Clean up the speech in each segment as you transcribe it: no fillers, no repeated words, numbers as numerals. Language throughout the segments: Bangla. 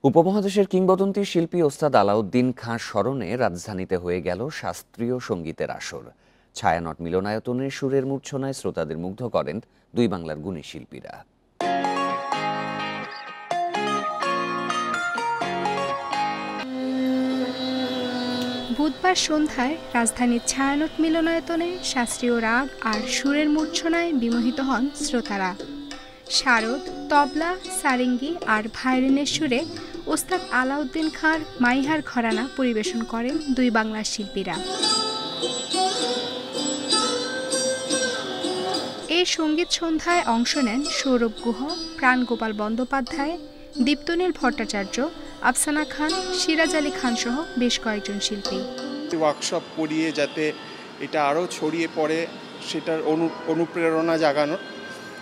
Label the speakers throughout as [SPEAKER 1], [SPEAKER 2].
[SPEAKER 1] উপমহাদেশের কিংবদন্তি শিল্পী ওস্তাদ আলাউদ্দিন খাঁ স্মরণে রাজধানীতে হয়ে গেল শাস্ত্রীয় সঙ্গীতের আসর। ছায়ানট মিলনায়তনের সুরের মূর্ছনায় শ্রোতাদের মুগ্ধ করেন দুই বাংলার গুণী শিল্পীরা।
[SPEAKER 2] বুধবার সন্ধ্যায় রাজধানীর ছায়ানট মিলনায়তনে শাস্ত্রীয় রাগ আর সুরের মূর্ছনায় বিমোহিত হন শ্রোতারা। শারদ, তবলা, সারেঙ্গি আর ভায়োলিনের সুরে ওস্তাদ আলাউদ্দিন খাঁর মাইহার ঘরানা পরিবেশন করেন দুই বাংলার শিল্পীরা। এই সঙ্গীত সন্ধ্যায় অংশ নেন সৌরভ গুহ, প্রাণগোপাল বন্দ্যোপাধ্যায়, দীপ্তনীল ভট্টাচার্য, আফসানা খান, সিরাজ আলী খান সহ বেশ কয়েকজন শিল্পী।
[SPEAKER 3] ওয়ার্কশপ করিয়ে যাতে এটা আরও ছড়িয়ে পড়ে সেটার অনুপ্রেরণা জাগানোর,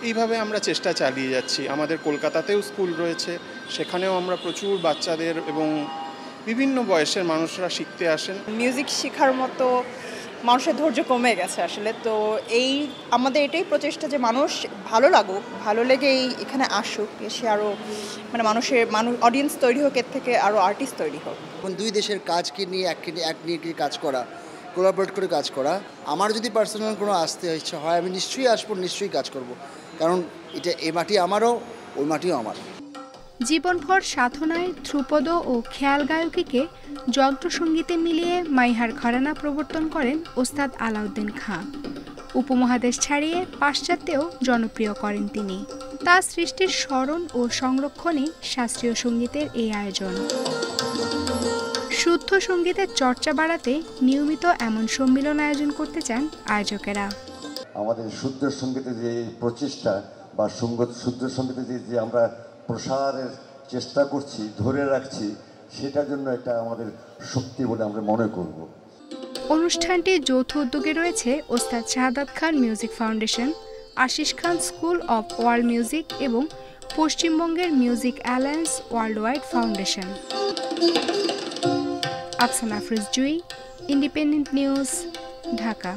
[SPEAKER 3] এইভাবে আমরা চেষ্টা চালিয়ে যাচ্ছি। আমাদের কলকাতাতেও স্কুল রয়েছে, সেখানেও আমরা প্রচুর বাচ্চাদের এবং বিভিন্ন বয়সের মানুষরা শিখতে আসেন।
[SPEAKER 4] মিউজিক শেখার মতো মানুষের ধৈর্য কমে গেছে আসলে। তো আমাদের এটাই প্রচেষ্টা যে মানুষ ভালো লাগুক, ভালো লেগে এখানে আসুক, এসে আরও মানুষ অডিয়েন্স তৈরি হোক, এর থেকে আরও আর্টিস্ট তৈরি হোক।
[SPEAKER 5] দুই দেশের কাজকে নিয়ে এক নিয়ে কাজ করা, কোলাবরেট করে কাজ করা। আমার যদি পার্সোনাল কোনো আসতে ইচ্ছা হয়, আমি নিশ্চয়ই আসবো, নিশ্চয়ই কাজ করব, কারণ এটা এই মাটি আমারও, ওই মাটিও আমার।
[SPEAKER 2] জীবনভর সাধনায় ধ্রুপদ ও খেয়াল গায়কীকে যন্ত্রসঙ্গীতে মিলিয়ে মাইহার ঘরানা প্রবর্তন করেন ওস্তাদ আলাউদ্দিন খাঁ। উপমহাদেশ ছাড়িয়ে পাশ্চাত্যেও জনপ্রিয় করেন তিনি। তার সৃষ্টির স্মরণ ও সংরক্ষণে শাস্ত্রীয় সঙ্গীতের এই আয়োজন। শুদ্ধ সঙ্গীতের চর্চা বাড়াতে নিয়মিত এমন সম্মেলন আয়োজন করতে চান আয়োজকেরা।
[SPEAKER 6] আমাদের শুদ্ধ সঙ্গীতের যে প্রচেষ্টা বা শুদ্ধ সঙ্গীতে যে আমরা প্রসারের চেষ্টা করছি, ধরে রাখছি, সেটার জন্য এটা আমাদের শক্তি বলে আমরা মনে করব।
[SPEAKER 2] অনুষ্ঠানটি যৌথ উদ্যোগে রয়েছে Ustad Shahadat Khan music foundation, Ashish Khan school of world music এবং পশ্চিমবঙ্গের music alliance world wide foundation. Afsana Afroz Jui, independent news, Dhaka.